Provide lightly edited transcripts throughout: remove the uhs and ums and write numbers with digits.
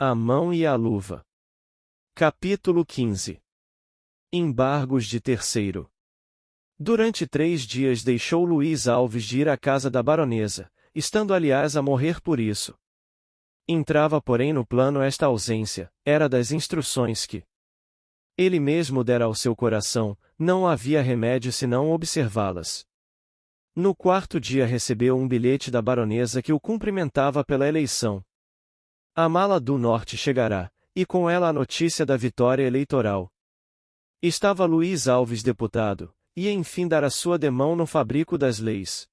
A mão e a luva. Capítulo 15. Embargos de terceiro. Durante 3 dias deixou Luís Alves de ir à casa da baronesa, estando aliás a morrer por isso. Entrava porém no plano esta ausência, era das instruções que ele mesmo dera ao seu coração, não havia remédio senão observá-las. No 4º dia recebeu um bilhete da baronesa que o cumprimentava pela eleição. A mala do norte chegará, e com ela a notícia da vitória eleitoral. Estava Luís Alves deputado, e enfim dará sua demão no fabrico das leis.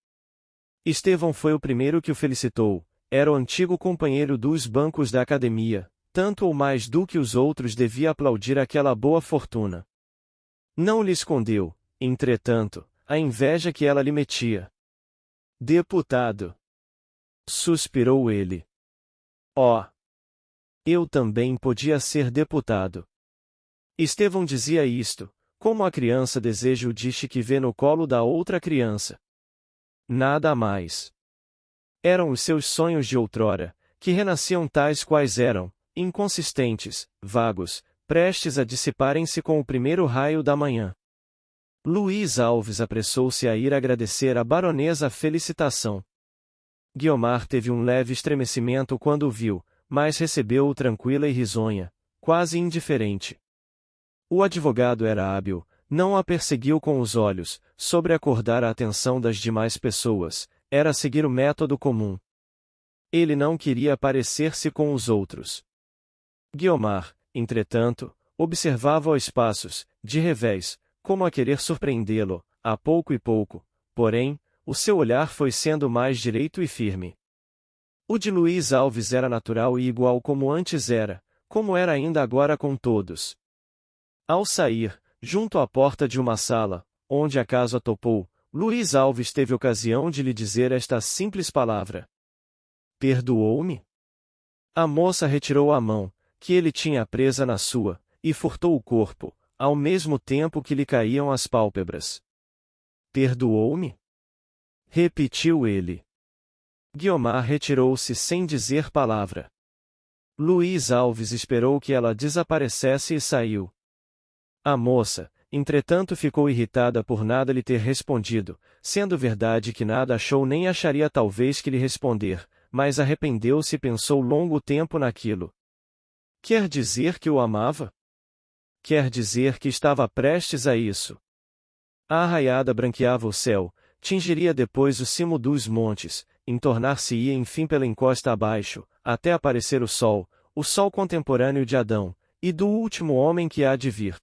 Estevão foi o primeiro que o felicitou, era o antigo companheiro dos bancos da academia, tanto ou mais do que os outros devia aplaudir aquela boa fortuna. Não lhe escondeu, entretanto, a inveja que ela lhe metia. Deputado! Suspirou ele. Oh! Eu também podia ser deputado. Estevão dizia isto, como a criança deseja o diche que vê no colo da outra criança. Nada mais. Eram os seus sonhos de outrora, que renasciam tais quais eram, inconsistentes, vagos, prestes a dissiparem-se com o primeiro raio da manhã. Luís Alves apressou-se a ir agradecer à baronesa a felicitação. Guiomar teve um leve estremecimento quando o viu, mas recebeu-o tranquila e risonha, quase indiferente. O advogado era hábil, não a perseguiu com os olhos, sobreacordar a atenção das demais pessoas, era seguir o método comum. Ele não queria parecer-se com os outros. Guiomar, entretanto, observava-o a espaços, de revés, como a querer surpreendê-lo, a pouco e pouco, porém, o seu olhar foi sendo mais direito e firme. O de Luís Alves era natural e igual como antes era, como era ainda agora com todos. Ao sair, junto à porta de uma sala, onde acaso a topou, Luís Alves teve ocasião de lhe dizer esta simples palavra. Perdoou-me? A moça retirou a mão, que ele tinha presa na sua, e furtou o corpo, ao mesmo tempo que lhe caíam as pálpebras. Perdoou-me? Repetiu ele. Guiomar retirou-se sem dizer palavra. Luís Alves esperou que ela desaparecesse e saiu. A moça, entretanto, ficou irritada por nada lhe ter respondido, sendo verdade que nada achou nem acharia talvez que lhe responder, mas arrependeu-se e pensou longo tempo naquilo. Quer dizer que o amava? Quer dizer que estava prestes a isso? A arraiada branqueava o céu, tingiria depois o cimo dos montes, entornar-se-ia enfim pela encosta abaixo, até aparecer o sol contemporâneo de Adão, e do último homem que há de vir.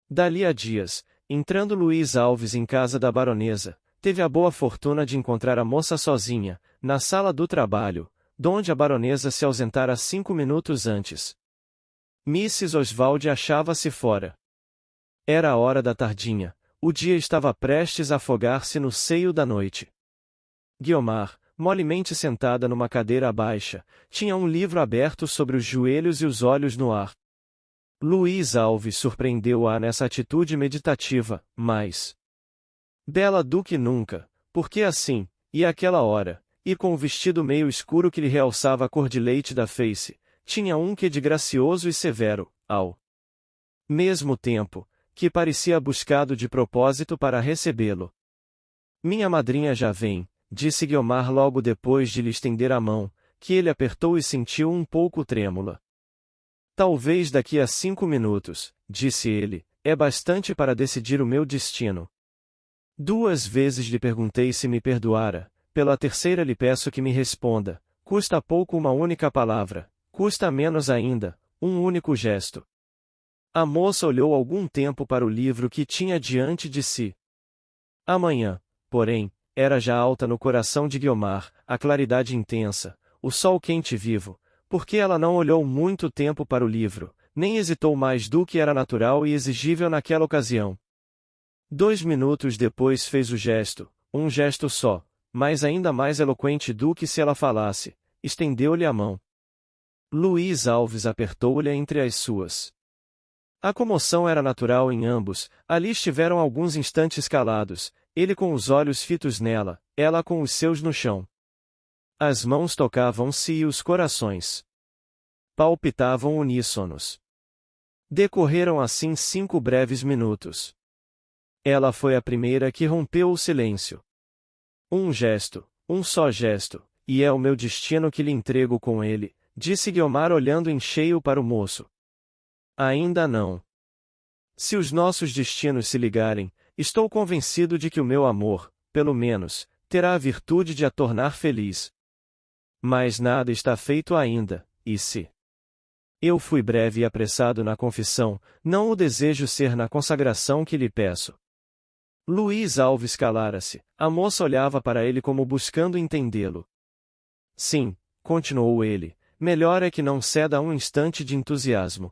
Dali a dias, entrando Luís Alves em casa da baronesa, teve a boa fortuna de encontrar a moça sozinha, na sala do trabalho, donde a baronesa se ausentara 5 minutos antes. Mrs. Oswald achava-se fora. Era a hora da tardinha, o dia estava prestes a afogar-se no seio da noite. Guiomar, molemente sentada numa cadeira baixa, tinha um livro aberto sobre os joelhos e os olhos no ar. Luís Alves surpreendeu-a nessa atitude meditativa, mais bela do que nunca, porque assim, e àquela hora, e com o vestido meio escuro que lhe realçava a cor de leite da face, tinha um quê de gracioso e severo, ao mesmo tempo, que parecia buscado de propósito para recebê-lo. Minha madrinha já vem, disse Guiomar logo depois de lhe estender a mão, que ele apertou e sentiu um pouco trêmula. Talvez daqui a 5 minutos, disse ele, é bastante para decidir o meu destino. 2 vezes lhe perguntei se me perdoara, pela terceira lhe peço que me responda, custa pouco uma única palavra, custa menos ainda, um único gesto. A moça olhou algum tempo para o livro que tinha diante de si. Amanhã, porém, era já alta no coração de Guiomar, a claridade intensa, o sol quente e vivo, porque ela não olhou muito tempo para o livro, nem hesitou mais do que era natural e exigível naquela ocasião. 2 minutos depois fez o gesto, um gesto só, mas ainda mais eloquente do que se ela falasse, estendeu-lhe a mão. Luís Alves apertou-lhe entre as suas. A comoção era natural em ambos, ali estiveram alguns instantes calados, ele com os olhos fitos nela, ela com os seus no chão. As mãos tocavam-se e os corações palpitavam uníssonos. Decorreram assim 5 breves minutos. Ela foi a primeira que rompeu o silêncio. Um gesto, um só gesto, e é o meu destino que lhe entrego com ele, disse Guiomar olhando em cheio para o moço. Ainda não. Se os nossos destinos se ligarem, estou convencido de que o meu amor, pelo menos, terá a virtude de a tornar feliz. Mas nada está feito ainda, e se eu fui breve e apressado na confissão, não o desejo ser na consagração que lhe peço. Luiz Alves calara-se, a moça olhava para ele como buscando entendê-lo. Sim, continuou ele, melhor é que não ceda a um instante de entusiasmo.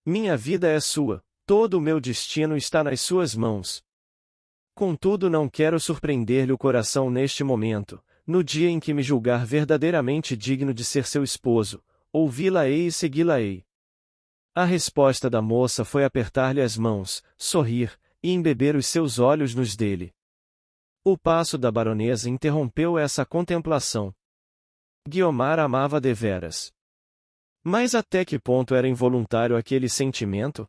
Minha vida é sua, todo o meu destino está nas suas mãos. Contudo não quero surpreender-lhe o coração neste momento, no dia em que me julgar verdadeiramente digno de ser seu esposo, ouvi-la-ei e segui-la-ei. A resposta da moça foi apertar-lhe as mãos, sorrir, e embeber os seus olhos nos dele. O passo da baronesa interrompeu essa contemplação. Guiomar amava deveras. Mas até que ponto era involuntário aquele sentimento?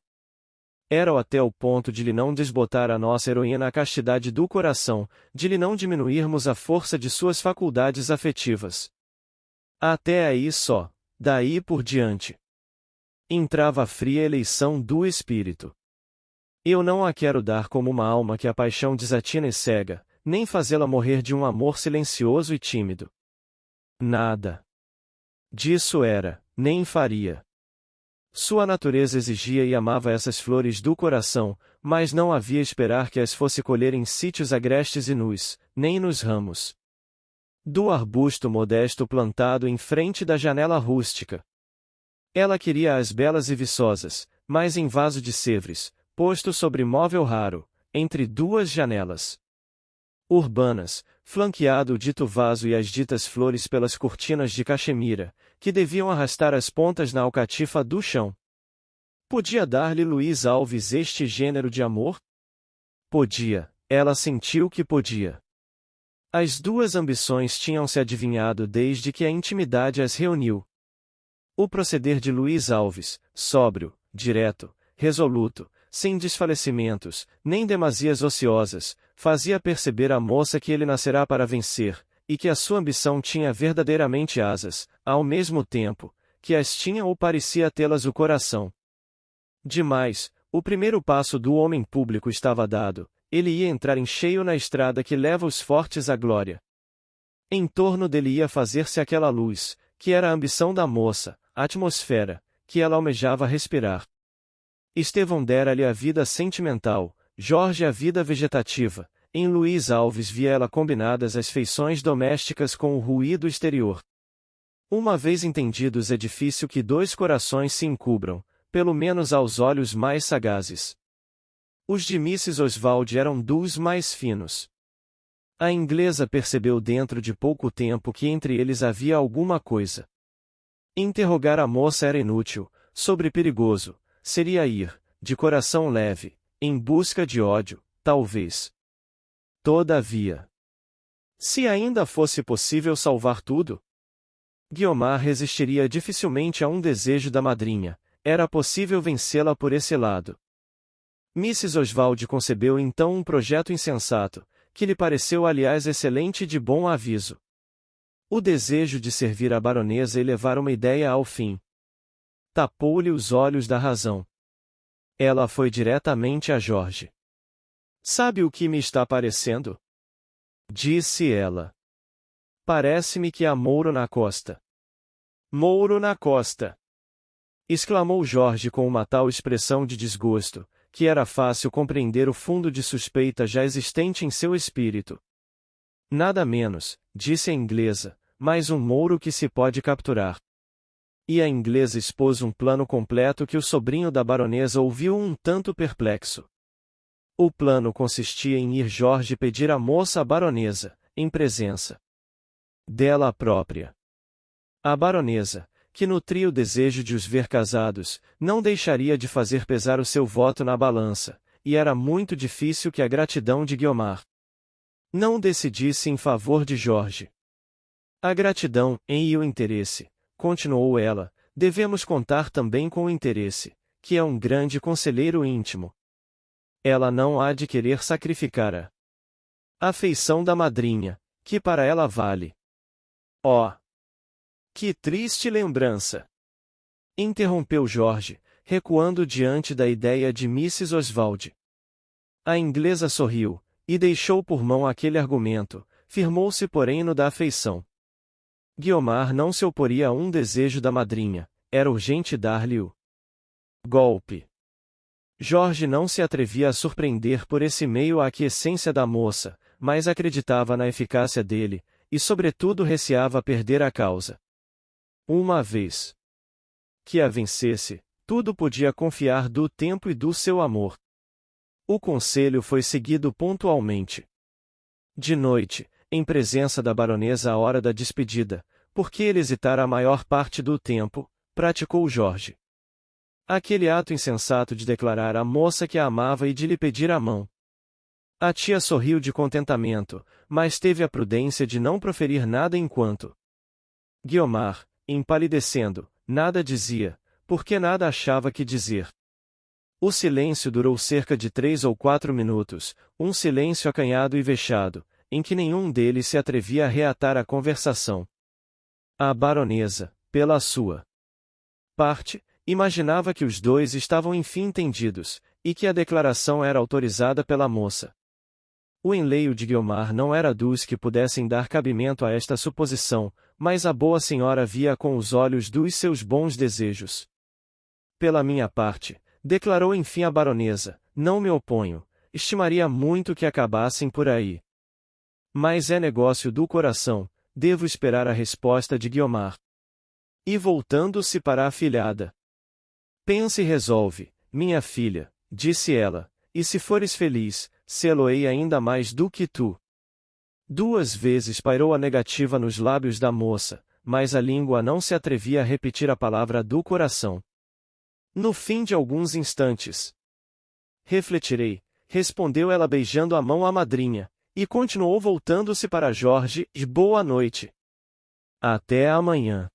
Era-o até o ponto de lhe não desbotar a nossa heroína a castidade do coração, de lhe não diminuirmos a força de suas faculdades afetivas. Até aí só. Daí por diante. Entrava a fria eleição do espírito. Eu não a quero dar como uma alma que a paixão desatina e cega, nem fazê-la morrer de um amor silencioso e tímido. Nada disso era, nem faria. Sua natureza exigia e amava essas flores do coração, mas não havia esperar que as fosse colher em sítios agrestes e nus, nem nos ramos do arbusto modesto plantado em frente da janela rústica. Ela queria-as belas e viçosas, mas em vaso de sevres, posto sobre móvel raro, entre 2 janelas urbanas, flanqueado o dito vaso e as ditas flores pelas cortinas de cachemira, que deviam arrastar as pontas na alcatifa do chão. Podia dar-lhe Luiz Alves este gênero de amor? Podia, ela sentiu que podia. As 2 ambições tinham-se adivinhado desde que a intimidade as reuniu. O proceder de Luiz Alves, sóbrio, direto, resoluto, sem desfalecimentos, nem demasias ociosas, fazia perceber à moça que ele nascerá para vencer, e que a sua ambição tinha verdadeiramente asas, ao mesmo tempo, que as tinha ou parecia tê-las o coração. Demais, o primeiro passo do homem público estava dado, ele ia entrar em cheio na estrada que leva os fortes à glória. Em torno dele ia fazer-se aquela luz, que era a ambição da moça, a atmosfera, que ela almejava respirar. Estevão dera-lhe a vida sentimental, Jorge a vida vegetativa, em Luiz Alves via ela combinadas as feições domésticas com o ruído exterior. Uma vez entendidos é difícil que 2 corações se encubram, pelo menos aos olhos mais sagazes. Os de Mrs. Oswald eram dos mais finos. A inglesa percebeu dentro de pouco tempo que entre eles havia alguma coisa. Interrogar a moça era inútil, sobre perigoso, seria ir, de coração leve, em busca de ódio, talvez. Todavia, se ainda fosse possível salvar tudo, Guiomar resistiria dificilmente a um desejo da madrinha, era possível vencê-la por esse lado. Mrs. Oswald concebeu então um projeto insensato, que lhe pareceu aliás excelente e de bom aviso. O desejo de servir a baronesa e levar uma ideia ao fim. Tapou-lhe os olhos da razão. Ela foi diretamente a Jorge. Sabe o que me está parecendo? Disse ela. Parece-me que há Mouro na costa. Mouro na costa! Exclamou Jorge com uma tal expressão de desgosto, que era fácil compreender o fundo de suspeita já existente em seu espírito. Nada menos, disse a inglesa, mas um mouro que se pode capturar. E a inglesa expôs um plano completo que o sobrinho da baronesa ouviu um tanto perplexo. O plano consistia em ir Jorge pedir à moça a baronesa, em presença dela própria. A baronesa, que nutria o desejo de os ver casados, não deixaria de fazer pesar o seu voto na balança, e era muito difícil que a gratidão de Guiomar não decidisse em favor de Jorge. A gratidão, e o interesse, continuou ela, devemos contar também com o interesse, que é um grande conselheiro íntimo. Ela não há de querer sacrificar a afeição da madrinha, que para ela vale. Oh! Que triste lembrança! Interrompeu Jorge, recuando diante da ideia de Mrs. Oswald. A inglesa sorriu, e deixou por mão aquele argumento, firmou-se porém no da afeição. Guiomar não se oporia a um desejo da madrinha, era urgente dar-lhe o golpe. Jorge não se atrevia a surpreender por esse meio a aquiescência da moça, mas acreditava na eficácia dele, e sobretudo receava perder a causa. Uma vez que a vencesse, tudo podia confiar do tempo e do seu amor. O conselho foi seguido pontualmente. De noite, em presença da baronesa à hora da despedida, porque ele hesitara a maior parte do tempo, praticou Jorge aquele ato insensato de declarar à moça que a amava e de lhe pedir a mão. A tia sorriu de contentamento, mas teve a prudência de não proferir nada enquanto Guiomar, empalidecendo, nada dizia, porque nada achava que dizer. O silêncio durou cerca de 3 ou 4 minutos, um silêncio acanhado e vexado, em que nenhum deles se atrevia a reatar a conversação. A baronesa, pela sua parte, imaginava que os dois estavam enfim entendidos, e que a declaração era autorizada pela moça. O enleio de Guiomar não era dos que pudessem dar cabimento a esta suposição, mas a boa senhora via com os olhos dos seus bons desejos. Pela minha parte, declarou enfim a baronesa, não me oponho, estimaria muito que acabassem por aí. Mas é negócio do coração, devo esperar a resposta de Guiomar. E voltando-se para a afilhada. Pensa e resolve, minha filha, disse ela, e se fores feliz, sê-lo-ei ainda mais do que tu. 2 vezes pairou a negativa nos lábios da moça, mas a língua não se atrevia a repetir a palavra do coração. No fim de alguns instantes. Refletirei, respondeu ela beijando a mão à madrinha, e continuou voltando-se para Jorge, e boa noite. Até amanhã.